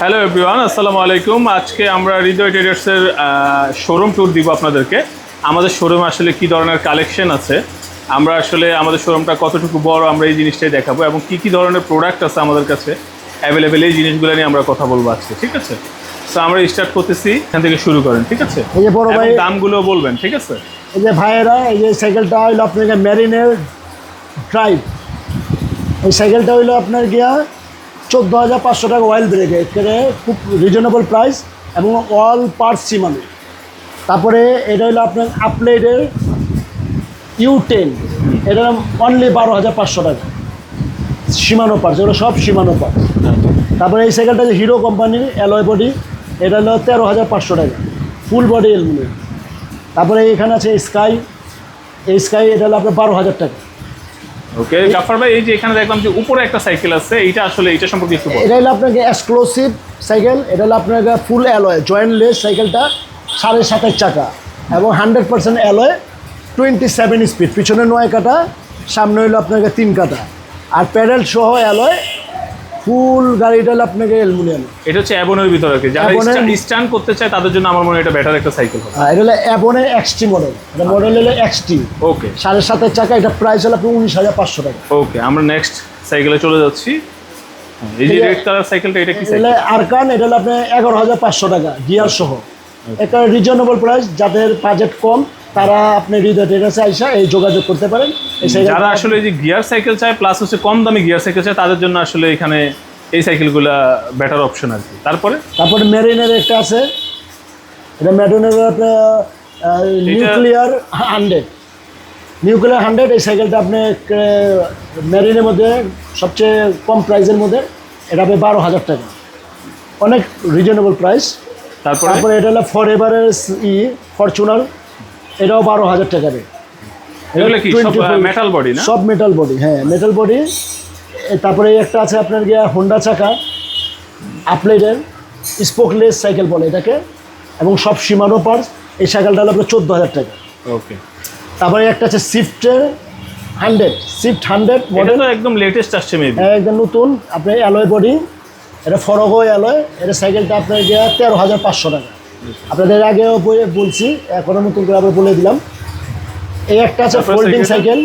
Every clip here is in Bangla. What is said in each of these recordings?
হ্যালো এভরিওয়ান, আসসালামু আলাইকুম। আজকে আমরা হৃদয় ট্রেডার্সের শোরুম ট্যুর দিব আপনাদেরকে। আমাদের শোরুমে আসলে কী ধরনের কালেকশন আছে, আমরা আসলে আমাদের শোরুমটা কতটুকু বড় আমরা এই জিনিসটাই দেখাবো, এবং কী ধরনের প্রোডাক্ট আছে আমাদের কাছে অ্যাভেলেবেল, এই জিনিসগুলো নিয়ে আমরা কথা বলবো আজকে। ঠিক আছে, তো আমরা স্টার্ট করতেছি, এখান থেকে শুরু করেন। ঠিক আছে, এই যে বড় ভাই দামগুলো বলবেন। ঠিক আছে, এই যে ভাইয়েরা, এই যে সাইকেলটা হইলো আপনার মেরিনের ড্রাইভ। এই সাইকেলটা হইলো আপনার গিয়া 14,500 টাকা অয়েল ব্রেকে, এখানে খুব রিজনেবল প্রাইস এবং অল পার্টস সীমানো। তারপরে এটা হইলো আপনার আপলেটের U10, এটা অনলি 12,500 টাকা সীমানো পার্টস, এগুলো সব সীমানো পার্টস। তারপরে এই সাইকেলটা যে হিরো কোম্পানির অ্যালয় বডি, এটা হলো 13,500 টাকা ফুল বডি অ্যালুমিনিয়াম। তারপরে এখানে আছে স্কাই, এই স্কাই এটা হলো আপনার 12,000 টাকা। ওকে জাফর ভাই, এই যে এখানে দেখলাম যে উপরে একটা সাইকেল আছে, এইটা আসলে এটা সম্পর্কে একটু বলুন। এটা হলো আপনাকে এক্সক্লুসিভ সাইকেল, এটা হলো আপনার ফুল অ্যালয় জয়েন্টলেস সাইকেলটা, 7.5 চাকা এবং 100% অ্যালয়, 27 স্পিড, পিছনে 9 কাটা, সামনে হলো আপনাকে 3 কাটা, আর প্যাডেল সহ অ্যালয় ফুল গাড়িটা হলো আপনাকে অ্যালুমিনিয়াম। এটা হচ্ছে অ্যাবনের ভিতরে, যারা স্ট্যান্ড করতে চায় তাদের জন্য আমার মনে হয় এটা বেটার একটা সাইকেল হবে। এটা হলো অ্যাবনের এক্সটি মডেল, এটা মডেল হলো এক্সটি। ওকে, 7.5 চাকা, এটা প্রাইস হলো আপনার 19,500 টাকা। ওকে, আমরা নেক্সট সাইকেলে চলে যাচ্ছি। এই যে রেড কালার সাইকেলটা, এটা কি সাইকেল? আরকান, এটা হলো আপনার 11,500 টাকা গিয়ার সহ। একটা রিজনেবল প্রাইস, যাদের বাজেট কম তারা আপনি হৃদয় ট্রেডার্সে আইসা এই যোগাযোগ করতে পারেন। যারা আসলে এই যে গিয়ার সাইকেল চায় প্লাস হচ্ছে কম দামি গিয়ার সাইকেল চায়, তাদের জন্য আসলে এখানে এই সাইকেলগুলো বেটার অপশন আর কি। তারপরে মেরিনের একটা আছে, এটা মেরিনের নিউক্লিয়ার 100, এই সাইকেলটা আপনি মেরিনের মধ্যে সবচেয়ে কম প্রাইসের মধ্যে, এটা আপনি 12,000 টাকা, অনেক রিজনেবল প্রাইস। তারপরে এটা হলো ফরএভারের ফরচুনার, এটাও 12,000 টাকা রেট। এগুলো কি সব মেটাল বডি না? সব মেটাল বডি, হ্যাঁ মেটাল বডি। তারপরে একটা আছে আপনার গিয়া হোন্ডা চাকা, আপলেটের স্পোকলেস সাইকেল বলে এটাকে, এবং সব সীমানো পার্টস। এই সাইকেলটা হলো আপনার 14,000 টাকা। ওকে, তারপরে একটা আছে সুইফট 100 মডেল, একদম লেটেস্ট আসছে মেবি, একদম নতুন, আপনার অ্যালয় বডি, এটা ফরগো অ্যালয়, এটা সাইকেলটা আপনার গিয়া 13,500 টাকা। আপনাদের আগেও বলছি, এখনও নতুন করে আবার বলে দিলাম। এই একটা আছে ফোল্ডিং সাইকেল,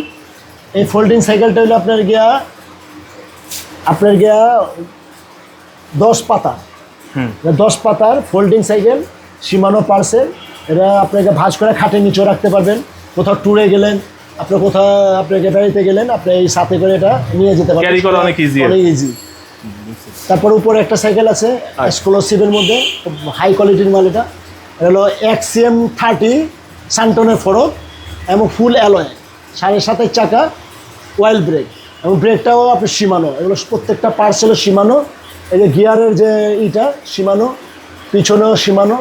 এই ফোল্ডিং সাইকেলটা হলো আপনার গিয়া 10 পাতা, 10 পাতার ফোল্ডিং সাইকেল, সীমানো পার্সেল। এটা আপনাকে ভাঁজ করে খাটের নিচেও রাখতে পারবেন, কোথাও ট্যুরে গেলেন, আপনার কোথাও আপনাকে বেড়াইতে গেলেন, আপনি এই সাথে করে এটা নিয়ে যেতে পারবেন, ক্যারি করা অনেক ইজি। তারপর উপরে একটা সাইকেল আছে এক্সক্লুসিভের মধ্যে, হাই কোয়ালিটির মাল। এটা হলো XCM 30 সান্টনের ফরক এবং ফুল অ্যালয়, 7.5 চাকা, অয়েল ব্রেক, এবং ব্রেকটাও আপনার সীমানো। এগুলো প্রত্যেকটা পার্টস হলো সীমানো। এই যে গিয়ারের যে ইটা সীমানো, পিছনেও সীমানো,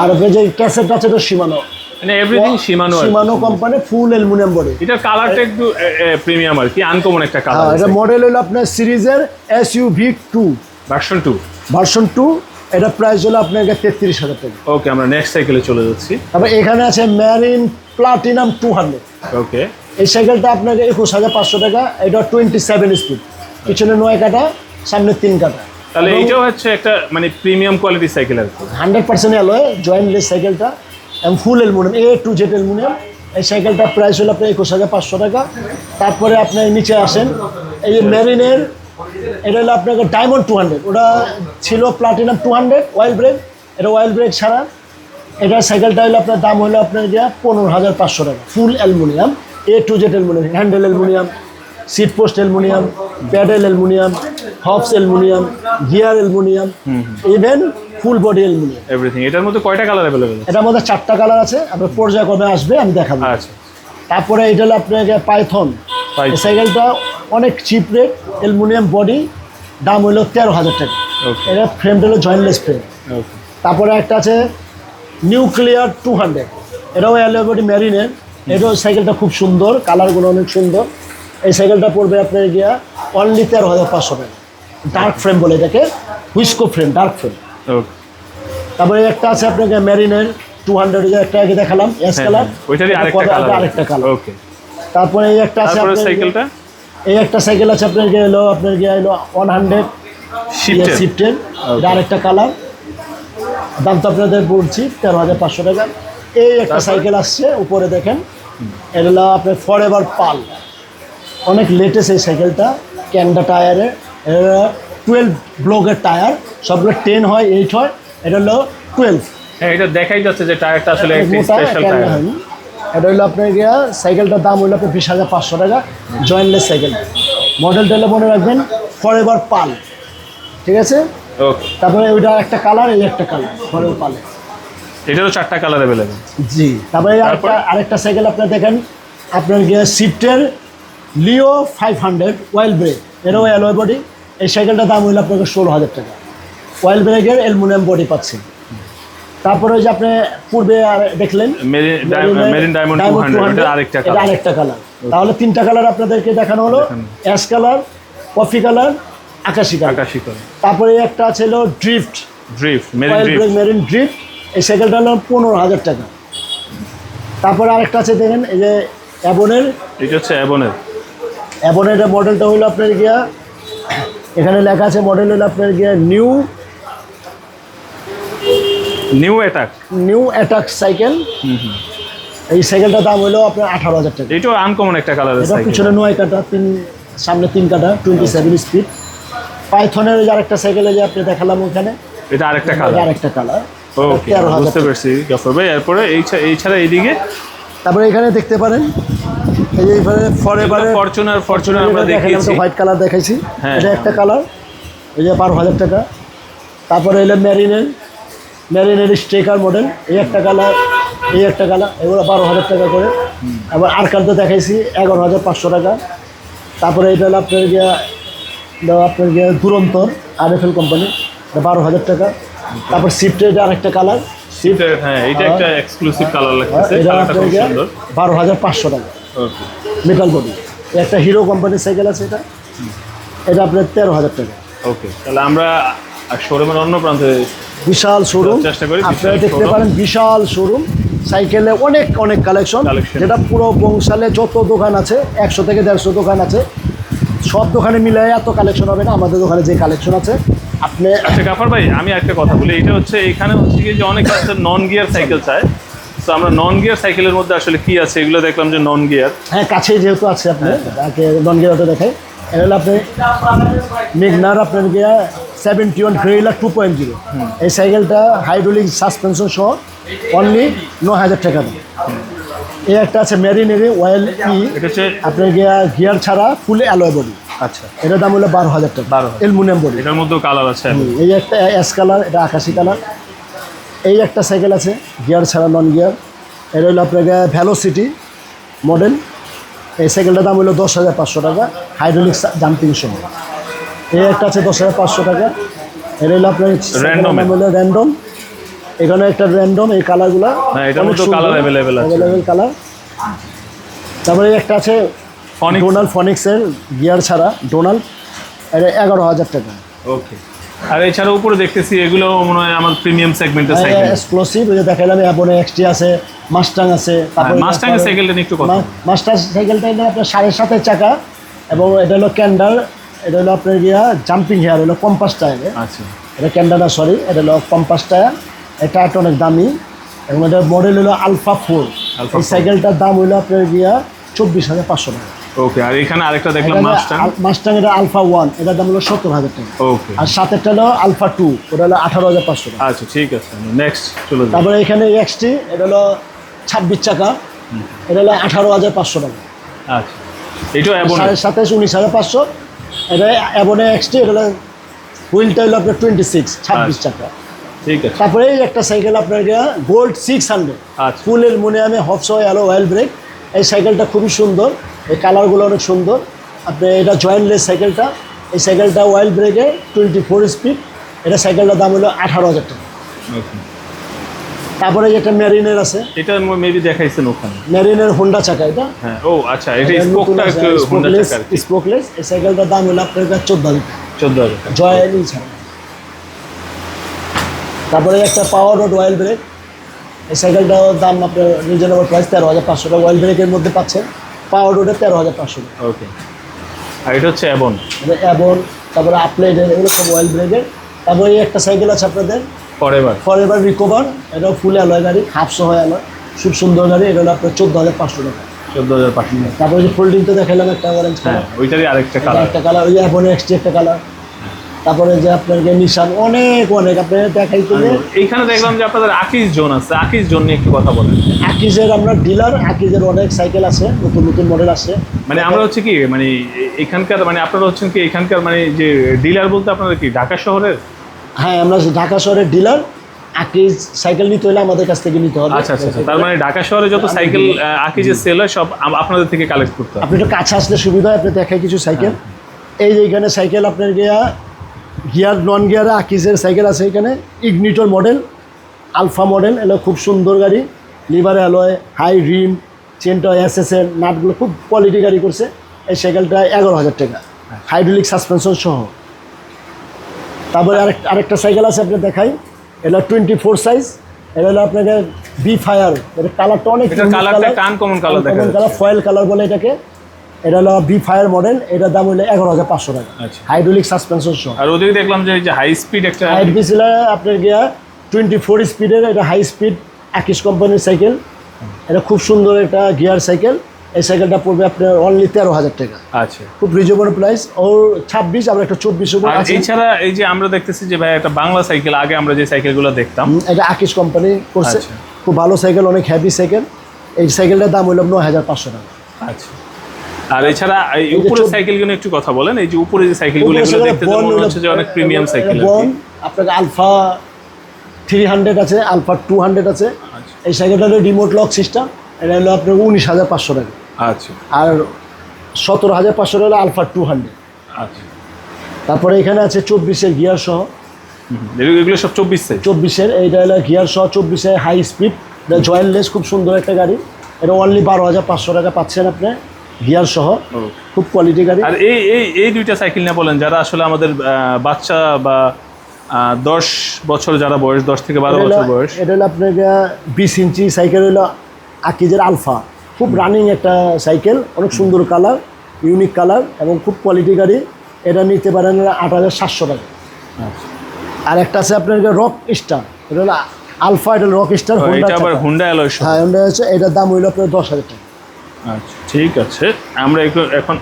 আর যে ক্যাসেট আছে এটা সীমানো, মানে এভরিথিং সীমানো কোম্পানি, ফুল অ্যালুমিনিয়াম বডি। এটার কালারটা একটু প্রিমিয়াম আর কি, আনকমন একটা কালার। এটা মডেল হলো আপনার সিরিজের SUV2 ভার্সন 2, এটা প্রাইস হলো আপনাকে 33,000 টাকা। ওকে, আমরা নেক্সট সাইকেলে চলে যাচ্ছি। তারপর এখানে আছে মেরিন প্লাটিনাম 200। ওকে, এই সাইকেলটা আপনাকে 21,500 টাকা, এটা 27 স্পিড, পিছনে 9 কাটা, সামনে 3 কাটা। তাহলে এইটাও হচ্ছে একটা মানে প্রিমিয়াম কোয়ালিটি সাইকেল আর কি, 100% অ্যালয় জয়েন্টলেস সাইকেলটা, এবং ফুল aluminium, A to Z aluminium. এই সাইকেলটার প্রাইস হলো আপনার 21,500 টাকা। তারপরে আপনি নিচে আসেন, এই যে মেরিনের, এটা হলো আপনাকে ডায়মন্ড 200, ওটা ছিল প্লাটিনাম 200 অয়েল ব্রেক, এটা অয়েল ব্রেক ছাড়া। এটার সাইকেলটা হলো আপনার দাম হলো আপনার গিয়া 15,500 টাকা, full aluminium, A to Z aluminium, handle aluminium, seat post aluminium, pedal aluminium, hubs aluminium, gear aluminium, even full body aluminium, everything. এটার মধ্যে কয়টা কালার অ্যাভেলেবল আছে? এটার মধ্যে 4টা কালার আছে, আপনার পর্যায়ক্রমে আসবে, আমি দেখাবো। আচ্ছা, তারপরে এটা হলো আপনাকে পাইথন, এই সাইকেলটা অনেক চিপ রেট, অ্যালুমিনিয়াম বডি, দাম হলো 13,000 টাকা। এটা ফ্রেমটা হলো জয়েন্টলেস ফ্রেম। তারপরে একটা আছে নিউক্লিয়ার 200, এটাও অ্যালয় বডি মেরিনের, এটাও সাইকেলটা খুব সুন্দর, কালারগুলো অনেক সুন্দর। এই সাইকেলটা পড়বে আপনার গিয়া অনলি 13,500 টাকা, ডার্ক ফ্রেম বলে এটাকে, হুইস্কো ফ্রেম, ডার্ক ফ্রেম। তারপরে একটা আছে আপনাকে মেরিনের 200, একটা আগে দেখালাম এস কালার, আরেকটা কালার। ওকে, তারপরে এই একটা আছে সাইকেলটা, এই একটা সাইকেল আছে আপনার গিয়ে হলো 100 শিফটের শিফটের এটা আরেকটা কালার, দাম তো আপনাদের বলছি 13,500 টাকা। এই একটা সাইকেল আসছে উপরে দেখেন, এটা হলো আপনার ফরএভার পাল, অনেক লেটেস্ট এই সাইকেলটা, ক্যান্ডা টায়ারে, এটা 12 ব্লকের টায়ার, সবগুলো 10 হয় 8 হয়, এটা হলো 12। হ্যাঁ, এটা দেখাই যাচ্ছে যে টায়ারটা আসলে একটা মোটা স্পেশাল ক্যান্ডা টায়ার। হয়নি। এটা হলো আপনার গিয়া সাইকেলটার দাম হলো আপনার 20,500 টাকা, জয়েন্টলেস সাইকেল। মডেলটা হলে মনে রাখবেন ফরএভার পাল, ঠিক আছে। ওকে, তারপরে ওইটা একটা কালার, এই একটা কালার ফরএভার পালে। এটারও 4টা কালার অ্যাভেলেবেল। জি, তারপরে আরেকটা সাইকেল আপনার দেখেন, আপনার গিয়ে শিফটের লিও 500 ওয়েল ব্রেক, এরও অ্যালয় বডি। এই সাইকেলটার দাম হইলো আপনাকে 16,000 টাকা, ওয়েল ব্রেকের অ্যালুমিনিয়াম বডি পাচ্ছেন। তারপরে ওই যে আপনি পূর্বে দেখলেন মেরিন ডায়মন্ড 200, এটা আরেকটা এটা কালার। আরেকটা কালার। তাহলে 3টা কালার আপনাদেরকে দেখানো হলো, অ্যাশ কালার, কফি কালার, আকাশি কালার। আকাশি কালার, তারপরে একটা ছিল drift, drift, marine well drift. Brake marine drift, এই সাইকেলটা হলো 15,000 টাকা। তারপরে আরেকটা আছে দেখেন, এই যে অ্যাবনের, এটা হচ্ছে অ্যাবনের। অ্যাবনের মডেলটা হলো আপনার গিয়া, এখানে লেখা আছে মডেল হলো আপনার গিয়া new attack. New attack cycle. এই সাইকেলটার দাম হলো আপনার 18,000 টাকা। এটাও আনকমন একটা কালারের এটা সাইকেল। পিছনে 9 কাটা, সামনে 3 কাটা, 27 স্পিড। পাইথনের যে আরেকটা সাইকেল যে আপনি দেখালাম ওখানে, এটা আরেকটা এটা কালার। আরেকটা কালার, ওকে, বুঝতে পারছি গফর ভাই। এরপরে এই ছাড়া এইদিকে তারপরে এখানে দেখতে পারেন, এই যে এখানে ফরএভারের ফরচুনার আমরা দেখিয়েছি। হোয়াইট কালার দেখাইছি, হ্যাঁ, এটা একটা কালার, এই যে 12,000 টাকা। তারপরে এলো মেরিনের স্ট্রেকার মডেল, এই একটা কালার, এই একটা কালার, এগুলো 12,000 টাকা করে। আবার আরকারটা দেখাইছি 11,500 টাকা। তারপরে এটা হলো আপনার গিয়ে দুরন্তর RFL কোম্পানি, 12,000 টাকা। তারপর শিফটের এটা আরেকটা কালার, সিটের, হ্যাঁ, এটা একটা এক্সক্লুসিভ কালার লাগতেছে, এটা কালারটা আপনার খুব গিয়ে সুন্দর। 12,500 টাকা, ওকে, মেটাল বডি। একটা হিরো কোম্পানির সাইকেল আছে, এটা আপনার 13,000 টাকা। ওকে, তাহলে আমরা শোরুমের অন্য প্রান্তে বিশাল শোরুম, চেষ্টা করি, আপনারা বিশাল দেখতে showroom। পারেন কালেকশন সাইকেলে অনেক অনেক কালেকশন, Collection। যেটা পুরো বংশালে যত দোকান আছে 100 থেকে 150 দোকান আছে, সব দোকানে মিলে এত কালেকশন হবে না। আমাদের দোকানে যে কালেকশন আছে আপনি, আচ্ছা গাফার ভাই, আমি একটা কথা বলি, এটা হচ্ছে এখানে হচ্ছে কি যে অনেক আছে নন গিয়ার সাইকেল চায়। তো আমরা নন গিয়ার সাইকেলের মধ্যে আসলে কি আছে এগুলো দেখলাম যে নন গিয়ার। হ্যাঁ কাছেই যেহেতু আছে আপনি তাকে ননগিরাতে দেখাই। এটা হলো আপনি মেঘনার আপনার গিয়া 71 গ্রেইলা 2.0, এই সাইকেলটা হাইড্রোলিক সাসপেনশন সহ অনলি 9,000 টাকা দাম। এই একটা আছে মেরিনেরি ওয়েল এটা হচ্ছে, আপনার গিয়ার ছাড়া ফুল অ্যালয় বডি, আচ্ছা, এটার দাম হলো 12,000 টাকা, 12,000 অ্যালুমিনিয়াম বডি। এটার মধ্যেও কালার আছে। এই একটা অ্যাশ কালার, এটা আকাশি কালার। এই একটা সাইকেল আছে গিয়ার ছাড়া নন গিয়ার, এটা হলো আপনার ভ্যালোসিটি মডেল। এই সাইকেলটার দাম হলো 10,500 টাকা, হাইড্রোলিক জাম্পিং সহ। এই একটা আছে 10,500 টাকা, এটা হলো আপনার Random এর। হলো র্যান্ডম, এখানে একটা র্যান্ডম, এই কালারগুলো হ্যাঁ, এটার মধ্যেও কালার অ্যাভেলেবেল আছে। কালার। তারপরে একটা আছে ফনিক্স। ডোনাল্ড ফনিক্সের গিয়ার ছাড়া, ডোনাল্ড, এটা 11,000 টাকা। ওকে, আর এছাড়া উপরে দেখতেছি এগুলো মনে হয় আমার প্রিমিয়াম সেগমেন্টের সাইকেল। এক্সক্লুসিভ, ওই যে দেখালাম অ্যাবনে এক্সটি আছে, মাস্টাং আছে। মাস্টাং এর সাইকেলটা নিয়ে একটু কথা বলুন। মাস্টার সাইকেলটা হলো আপনার 7.5 চাকা, এবং এটা হলো ক্যান্ডার, এটা হলো আপনার জাম্পিং হেয়ার, হলো কম্পাস টায়ারে। আচ্ছা, এটা ক্যান্ডার না, সরি, এটা হলো কম্পাস টায়ার। এটা একটা অনেক দামি, এবং এটার মডেল হলো আলফা 4। Alpha এই 4। সাইকেলটার দাম হলো আপনার 24,500 টাকা। ওকে, আর এখানে আরেকটা দেখলাম মাস্টাং। মাস্টাং এটা আলফা 1, এটার দাম হলো 70,000 টাকা। ওকে, আর সাথেটা হলো আলফা 2, ওটা হলো 18,500 টাকা। আচ্ছা, ঠিক আছে, নেক্সট চলে যাই। তারপরে এখানে এক্সটি, এটা হলো 26 চাকা, এটা হলো 18,500 টাকা। আচ্ছা, এইটাও অ্যাবন। 27, 19,500। এটা অ্যাবনে এক্সটি, এটা হলো হুইলটা হলো আপনার 26 চাকা। ঠিক আছে, তারপরে এই একটা সাইকেল আপনার গোল্ড 600, আচ্ছা, ফুল অ্যালুমিনিয়ামে হপস অ্যালো অয়েল ব্রেক। এই সাইকেলটা খুবই সুন্দর, এই কালারগুলো অনেক সুন্দর। আপনি এটা জয়েন্টলেস সাইকেলটা, এই সাইকেলটা অয়েল ব্রেকে 24 স্পিড, এটা সাইকেলটার দাম হলো 18,000 টাকা। ওকে, তারপরে যেটা মেরিনের আছে, এটা মেবি দেখাইছেন ওখানে। মেরিনের হোন্ডা চাকা, এটা হ্যাঁ, ও আচ্ছা, এটা স্পোকটা একটু হোন্ডা চাকার। স্পোকলেস। এই সাইকেলটার দাম হলো আপনার 14,000 টাকা, 14,000 টাকা। জয়েলই ছাড়া। তারপরে একটা পাওয়ার রোড অয়েল ব্রেক, এই সাইকেলটার দাম আপনার রিজনেবল প্রাইস 13,500 টাকা। অয়েল ব্রেকের মধ্যে পাচ্ছেন, পাওয়ার রোডে 13,500 টাকা। ওকে, আর এটা হচ্ছে অ্যাবন। এটা অ্যাবন তারপরে আপলাইড এগুলো সব অয়েল ব্রেকের। তারপরে এই একটা সাইকেল আছে আপনাদের ফরএভার। ফরএভার রিকভার, এটাও ফুল অ্যালয় গাড়ি, হাফ সহ অ্যালয়, খুব সুন্দর গাড়ি। এটা হলো আপনার 14,500 টাকা। 14,500 টাকা। তারপরে যে ফোল্ডিং তো দেখালাম একটা অরেঞ্জ হ্যাঁ, কালার, ওইটারই আরেকটা এটা কালার। একটা কালার, ওই অ্যাপন এক্সটি একটা কালার। তারপরে যে আপনার নিশান অনেক আপনার দেখাইতে গেলে এইখানে দেখলাম যে আপনাদের আকিজ জোন আছে, আকিজ জোন নিয়ে একটু কথা বলেন। আকিজের আমরা ডিলার, আকিজের অনেক সাইকেল আছে, নতুন নতুন মডেল আছে। মানে আমরা হচ্ছে কি মানে এখানকার মানে আপনারা হচ্ছেন কি এখানকার মানে যে ডিলার বলতে আপনারা কি ঢাকা শহরের? হ্যাঁ, আমরা ঢাকা শহরের ডিলার। আকিজ সাইকেল নিতে হলে আমাদের কাছ থেকে নিতে হবে। আচ্ছা আচ্ছা আচ্ছা। তার মানে ঢাকা শহরে যত সাইকেল আকিজের সেল হয় সব আপনাদের থেকে কালেক্ট করতে হয়। আপনি একটু কাছে আসলে সুবিধা হয়, আপনি দেখাই কিছু সাইকেল। এই যে এখানে সাইকেল আপনার গিয়ার নন গিয়ারে আকিজের সাইকেল আছে এখানে। ইগনিটর মডেল, আলফা মডেল, এগুলো খুব সুন্দর গাড়ি। লিভার অ্যালয়, হাই রিম, চেনটা এসএসএন, নাটগুলো খুব কোয়ালিটি গাড়ি করছে। এই সাইকেলটা 11,000 টাকা, হাইড্রোলিক সাসপেনশন সহ। তারপরে আরেকটা সাইকেল আছে আপনার দেখাই, এটা 24 সাইজ। এটা হলো আপনাকে বি ফায়ার, এটা কালারটা অনেক এটা কালারটা আনকমন কালার দেখা যাচ্ছে। কালার, ফয়েল কালার বলে এটাকে। এটা হলো বি ফায়ার মডেল, এটার দাম হলো 11,500 টাকা, আচ্ছা। হাইড্রোলিক সাসপেনশন সহ। আর ওদিকে দেখলাম যে এই যে হাই স্পিড একটা হাইট ছিল আপনার 24 স্পিডের, এটা হাই স্পিড আকিজ কোম্পানির সাইকেল। এটা খুব সুন্দর একটা গিয়ার সাইকেল। এই সাইকেলটা পড়বে আপনার অনলি 13,000 টাকা, আচ্ছা। খুব রিজনেবল প্রাইস। ওর 26 আবার একটা 24 আর আছে। এছাড়া এই যে আমরা দেখতেছি যে ভাই একটা বাংলা সাইকেল, আগে আমরা যে সাইকেলগুলো দেখতাম এটা আকিজ কোম্পানি করছে, আচ্ছা। খুব ভালো সাইকেল, অনেক হেভি সাইকেল। এই সাইকেলটার দাম হলো 9,500 টাকা। আচ্ছা। আর এছাড়া এই উপরের সাইকেলগুলো একটু কথা বলেন। এই যে উপরে যে সাইকেলগুলো এগুলো দেখতে তো মনে হচ্ছে যে অনেক প্রিমিয়াম সাইকেল। আপনাকে আলফা 300 আছে, আলফা 200 আছে। আচ্ছা এই সাইকেলটা হলো রিমোট লক সিস্টেম। এটা হলো আপনার 19,500 টাকা। আচ্ছা আর 17,500 হলো আলফা 200। আচ্ছা। তারপরে এখানে আছে 24-এর গিয়ার সহ। এগুলো সব 24 সাইজ। 24-এর, এইটা হলো গিয়ার সহ 24-এর হাই স্পিড, এটা জয়েন্টলেস, খুব সুন্দর একটা গাড়ি। এটা অনলি 12,500 টাকা পাচ্ছেন আপনি গিয়ার সহ, খুব কোয়ালিটি গাড়ি। আর এই এই এই দুইটা সাইকেল না বলেন, যারা আসলে আমাদের বাচ্চা বা 10 বছর যারা বয়স, 10 থেকে 12 বছর বয়স। এটা হলো আপনার 20 ইঞ্চি সাইকেল, হলো আকিজের আলফা, খুব রানিং একটা সাইকেল, অনেক সুন্দর কালার, ইউনিক কালার এবং খুব কোয়ালিটি গাড়ি। এটা নিতে পারেন 8,700 টাকা। আর একটা আছে আপনার রক স্টার, এটা হলো আলফা, এটা রক স্টার, এটা আবার হুন্ডা অ্যালয়। হ্যাঁ, হুন্ডা আছে। এটার দাম হইলো আপনার 10,000 টাকা। আচ্ছা, ঠিক আছে। আমরা এখন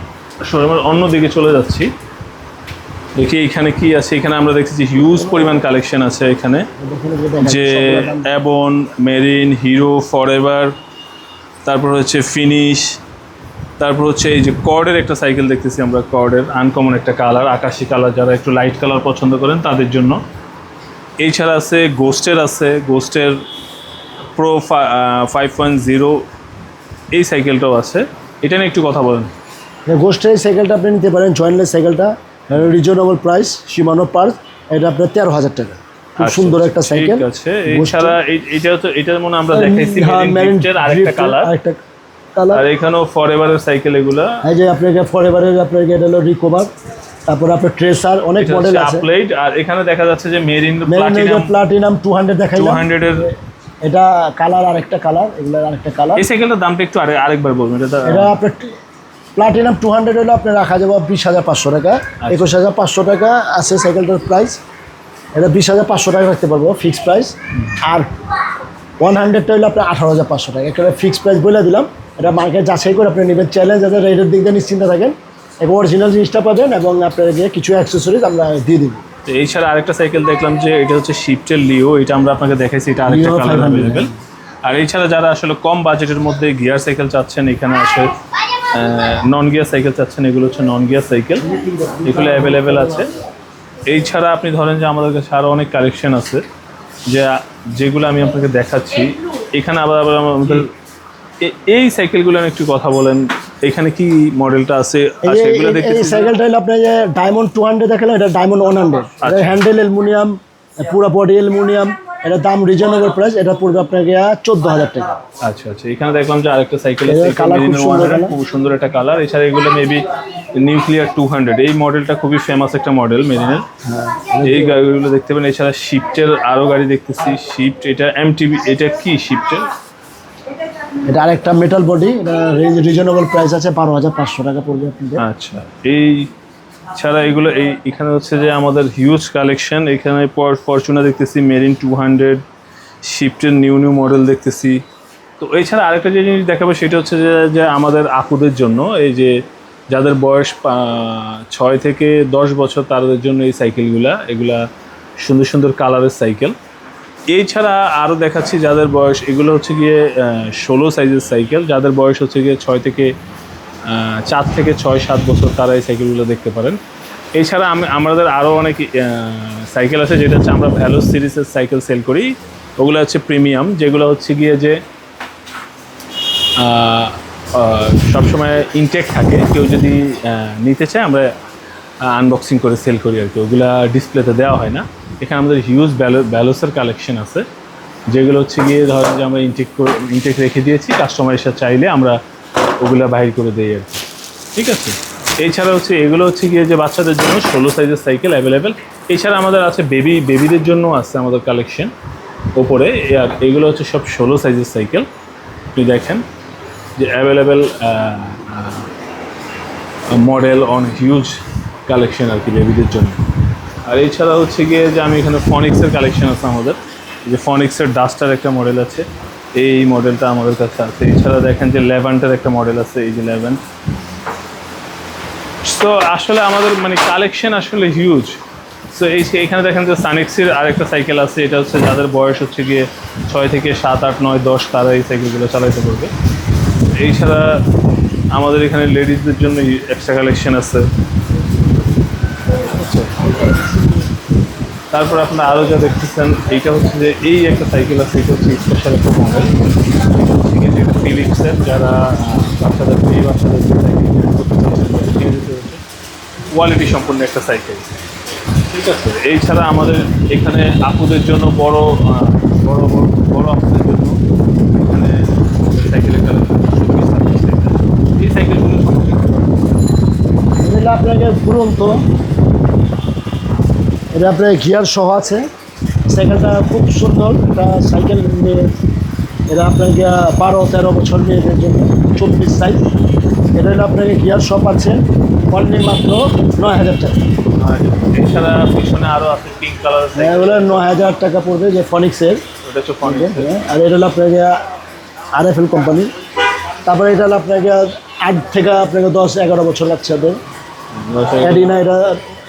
শোরুমের অন্য দিকে চলে যাচ্ছি। দেখি এখানে কি আছে। এখানে আমরা দেখছি যে হিউজ পরিমাণ কালেকশন আছে এখানে, যে অ্যাবন, মেরিন, হিরো, ফরএভার, তারপর হচ্ছে ফিনিশ, তারপর হচ্ছে এই যে কর্ডের একটা সাইকেল দেখতেছি আমরা। কর্ডের আনকমন একটা কালার, আকাশি কালার, যারা একটু লাইট কালার পছন্দ করেন তাদের জন্য। এছাড়া আছে গোস্টের, আছে গোস্টের প্রো 5.0, এই সাইকেলটাও আছে। এটা নিয়ে একটু কথা বলেন। গোস্টের এই সাইকেলটা আপনি নিতে পারেন, জয়েন্টলেস সাইকেলটা, রিজনেবল প্রাইস, সীমানো পার্ক। এটা আপনার 13,000 টাকা, খুব সুন্দর একটা সাইকেল। ঠিক আছে। এছাড়া এটার মনে আমরা দেখাইছি মেরিনের আরেকটা কালার, আর এখানেও ফরএভারের সাইকেল এগুলা। এই যে আপনাকে ফরএভারের আপনাকে এটা হলো রিকভার, তারপর আপনার ট্রেসার, অনেক মডেল আছে। আপলাইড। আর এখানে দেখা যাচ্ছে যে মেরিন প্লাটিনাম 200 দেখাইলাম। 200 এর এটা কালার, আরেকটা কালার, এগুলোর আরেকটা কালার। এই সাইকেলটার দামটা একটু আরেকবার বলবেন। এটা আপনার প্লাটিনাম 200 হলে আপনার রাখা যাবে 20,500 টাকা, 21,500 টাকা আছে সাইকেলটার প্রাইস। এটা 20,500 টাকা রাখতে পারবো ফিক্সড প্রাইস। আর 100টা হলে আপনার 18,500 টাকা, একটা ফিক্সড প্রাইস বলে দিলাম। এটা মার্কেট যাচাই করে আপনি নেবেন, চ্যালেঞ্জ যাতে রেটের দিক দিয়ে নিশ্চিন্ত থাকেন এবং অরিজিনাল জিনিসটা পাবেন, এবং আপনার গিয়ে কিছু অ্যাক্সেসরিজ আমরা দিয়ে দিব। এছাড়া আরেকটা সাইকেল দেখলাম যে এটা হচ্ছে শিফটের লিও, এটা আমরা আপনাকে দেখাইছি, এটা আরেকটা লিও কালার 500 অ্যাভেলেবেল। আর এছাড়া যারা আসলে কম বাজেটের মধ্যে গিয়ার সাইকেল চাচ্ছেন, এখানে আসে নন গিয়ার সাইকেল চাচ্ছেন, এগুলো হচ্ছে নন গিয়ার সাইকেল, এগুলো অ্যাভেলেবেল আছে। এই ছাড়া আপনি ধরেন যে আমাদের কাছে আরও অনেক কালেকশন আছে, যেগুলো আমি আপনাকে দেখাচ্ছি। এখানে আবার আমাদের এই সাইকেলগুলো একটু কথা বলেন। এখানে কি মডেলটা আছে? সেগুলো দেখতেছি। এই সাইকেলটা হলো আপনার যে ডায়মন্ড 200 দেখালেন, এটা ডায়মন্ড 100। হ্যান্ডেল অ্যালুমিনিয়াম, পুরো বডি অ্যালুমিনিয়াম। এটা দাম রিজনেবল প্রাইস, এটা পড়বে আপনাকে 14,000 টাকা। আচ্ছা আচ্ছা। এখানে দেখলাম যে আরেকটা সাইকেল আছে, খুব সুন্দর একটা কালার। এছাড়া এগুলো মেবি নিউক্লিয়ার 200, এই মডেলটা খুবই ফেমাস একটা মডেল মেরিনের। এই গাড়িগুলো দেখতে পাবেন। এছাড়া শিফটের আরও গাড়ি দেখতেছি, শিফট, এটা এমটিভি, এটা কি শিফটের? এটা আরেকটা মেটাল বডি, এটা রিজনেবল প্রাইস আছে, 12,500 টাকা পড়বে আপনাদের। আচ্ছা। এই ছাড়া এগুলো এখানে হচ্ছে যে আমাদের হিউজ কালেকশন। এখানে ফরচুনার দেখতেছি, মেরিন 200, শিফটের নিউ মডেল দেখতেছি। তো এছাড়া আরেকটা যে জিনিস দেখাবো সেটা হচ্ছে যে আমাদের আপুদের জন্য, এই যে যাদের বয়স 6 থেকে 10 বছর তাদের জন্য এই এগুলা সুন্দর সুন্দর কালারের সাইকেল। এছাড়া আরও দেখাচ্ছি যাদের বয়স, এগুলো হচ্ছে গিয়ে 16 সাইজের সাইকেল। যাদের বয়স হচ্ছে গিয়ে 4 থেকে 6-7 বছর তারা এই সাইকেলগুলো দেখতে পারেন। এছাড়া আমাদের আরও অনেক সাইকেল আছে, যেটা হচ্ছে আমরা ভ্যালোস সিরিজের সাইকেল সেল করি। ওগুলো হচ্ছে প্রিমিয়াম, যেগুলো হচ্ছে গিয়ে যে সবসময় ইনটেক থাকে। কেউ যদি নিতে চায় আমরা আনবক্সিং করে সেল করি আর কি, ওগুলা ডিসপ্লেতে দেওয়া হয় না। এখানে আমাদের হিউজ ভ্যালোসের কালেকশন আছে, যেগুলো হচ্ছে গিয়ে ধরেন যে আমরা ইনটেক রেখে দিয়েছি, কাস্টমার এসে চাইলে আমরা ওগুলা বাহির করে দিই আর কি। ঠিক আছে, এছাড়া হচ্ছে এগুলো হচ্ছে গিয়ে যে বাচ্চাদের জন্য 16 সাইজের সাইকেল অ্যাভেলেবেল। এছাড়া আমাদের আছে বেবিদের জন্য আছে আমাদের কালেকশন ওপরে, আর এগুলো হচ্ছে সব 16 সাইজের সাইকেল। আপনি দেখেন যে available model on huge collection আর কি বেবিদের জন্য। আর এছাড়া হচ্ছে গিয়ে যে আমি এখানে ফনিক্সের কালেকশন আছে আমাদের, যে ফনিক্সের ডাস্টার একটা মডেল আছে, এই মডেলটা আমাদের কাছে আছে। এছাড়া দেখেন যে লেভেন্টের একটা মডেল আছে, এই যে লেভেন্ট। তো আসলে আমাদের মানে কালেকশন আসলে হিউজ। সো এইখানে দেখেন যে সানিক্সির আরেকটা সাইকেল আছে, এটা হচ্ছে যাদের বয়স হচ্ছে গিয়ে 6 থেকে 7, 8, 9, 10 তারা এই সাইকেলগুলো চালাইতে পারবে। এছাড়া আমাদের এখানে লেডিসদের জন্য এক্সট্রা কালেকশন আছে। তারপর আপনারা আরও যা দেখতেছেন, এইটা হচ্ছে যে এই একটা সাইকেল আছে, এটা হচ্ছে স্পেশাল একটা মডেল, যেটা ফিলিপসের। যারা বাচ্চাদের কোয়ালিটি সম্পূর্ণ একটা সাইকেল। ঠিক আছে, এছাড়া আমাদের এখানে আপুদের জন্য বড় আপুদের জন্য এখানে সাইকেলের কালেকশন, এই সাইকেলগুলো আপনাকে দুরন্ত, এটা আপনার গিয়ার সহ আছে। সাইকেলটা খুব সুন্দর একটা সাইকেল। এটা আপনাকে 12-13 বছর মেয়েদের জন্য 24 সাইজ। এটা হলো আপনাকে গিয়ার সহ আছে অনলি মাত্র 9,000 টাকা। এছাড়া পিছনে আরও আছে পিঙ্ক কালার, এগুলো 9,000 টাকা পড়বে, যে ফনিক্সের। ওটা হচ্ছে ফনিক্স। আর এটা হলো আপনাকে RFL কোম্পানি। তারপরে এটা হলো আপনাকে 8 থেকে আপনাকে 10-11 বছর লাগছে। অ্যাডিনা,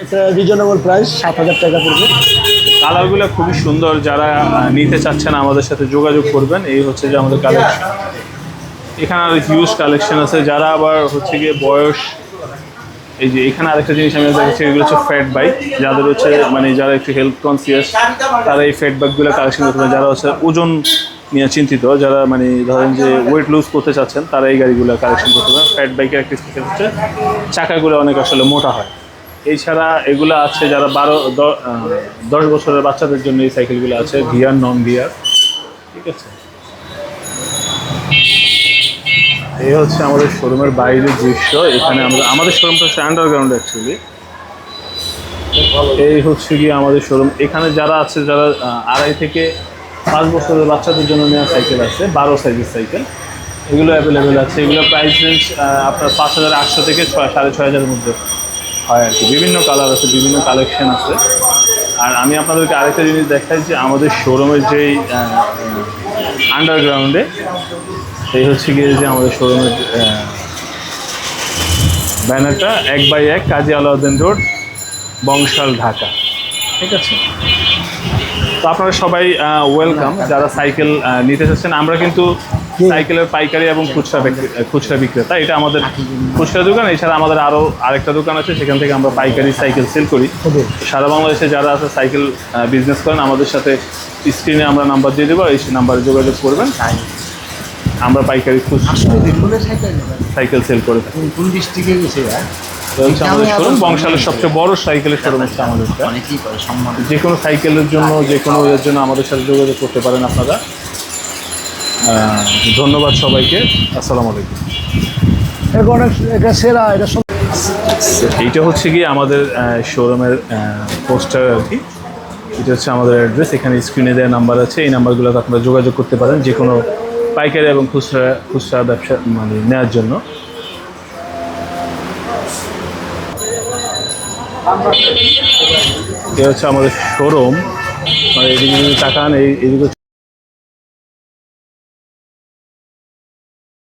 এটা রিজনেবল প্রাইস 7,000 টাকা পড়বে। কালারগুলো খুবই সুন্দর, যারা নিতে চাচ্ছেন আমাদের সাথে যোগাযোগ করবেন। এই হচ্ছে যে আমাদের কালেকশন। এখানে আর হিউজ কালেকশন আছে। যারা আবার হচ্ছে গিয়ে বয়স, এই যে এখানে আরেকটা জিনিস আমি দেখেছি, এগুলো হচ্ছে ফ্যাট বাইক। যাদের হচ্ছে মানে যারা একটু হেলথ কনসিয়াস তারা এই ফ্যাট বাইকগুলো কালেকশন করতে পারেন। যারা হচ্ছে ওজন নিয়ে চিন্তিত, যারা মানে ধরেন যে ওয়েট লুজ করতে চাচ্ছেন, তারা এই গাড়িগুলো কালেকশন করতে পারেন। ফ্যাট বাইকের একটা স্পেশাল হচ্ছে চাকাগুলো অনেক আসলে মোটা হয়। এছাড়া এগুলো আছে যারা 10 বছরের বাচ্চাদের জন্য এই সাইকেলগুলো আছে, গিয়ার নন গিয়ার। ঠিক আছে, এই হচ্ছে আমাদের শোরুমের বাইরের দৃশ্য। এখানে আমাদের শোরুমটা হচ্ছে আন্ডারগ্রাউন্ড অ্যাকচুয়ালি। এই হচ্ছে গিয়ে আমাদের শোরুম। এখানে যারা আছে, যারা 2.5 থেকে 5 বছরের বাচ্চাদের জন্য নেওয়া সাইকেল আছে, 12 সাইজের সাইকেল, এগুলো অ্যাভেলেবেল আছে। এগুলো প্রাইস রেঞ্জ আপনার 5,800 থেকে 6,500-6,000-এর মধ্যে হয় আর কি। বিভিন্ন কালার আছে, বিভিন্ন কালেকশন আছে। আর আমি আপনাদেরকে আরেকটা জিনিস দেখাই, যে আমাদের শোরুমের যেই আন্ডারগ্রাউন্ডে, এই হচ্ছে গিয়ে যে আমাদের শোরুমের ব্যানারটা 1/1 কাজী আলাউদ্দিন রোড, বংশাল, ঢাকা। ঠিক আছে, তো আপনারা সবাই ওয়েলকাম যারা সাইকেল নিতে চাচ্ছেন। আমরা কিন্তু সাইকেলের পাইকারি এবং খুচরা বিক্রেতা। এটা আমাদের খুচরা দোকান। এছাড়া আমাদের আরও আরেকটা দোকান আছে, সেখান থেকে আমরা পাইকারি সাইকেল সেল করি। সারা বাংলাদেশে যারা আছে সাইকেল বিজনেস করেন, আমাদের সাথে স্ক্রিনে আমরা নাম্বার দিয়ে দেবো, এই নাম্বারে যোগাযোগ করবেন। আমরা পাইকারি সাইকেল সেল করে থাকি। কোন ডিস্ট্রিক্টে গেছে? হচ্ছে আমাদের শোরুম বংশালের সবচেয়ে বড় সাইকেলের শোরুম হচ্ছে আমাদেরটা। যে কোনো সাইকেলের জন্য, যে কোনো এর জন্য আমাদের সাথে যোগাযোগ করতে পারেন আপনারা। ধন্যবাদ সবাইকে, আসসালামু আলাইকুম। এটা সেরা, এটা এইটা হচ্ছে কি আমাদের শোরুমের পোস্টার আর কি। এটা হচ্ছে আমাদের অ্যাড্রেস। এখানে স্ক্রিনে দেওয়া নাম্বার আছে, এই নাম্বারগুলোতে আপনারা যোগাযোগ করতে পারেন যে কোনো পাইকারি এবং খুচরা ব্যবসা মানে নেওয়ার জন্য। এ হচ্ছে আমাদের শোরুম, মানে এদিকে যদি তাকান এইদিকে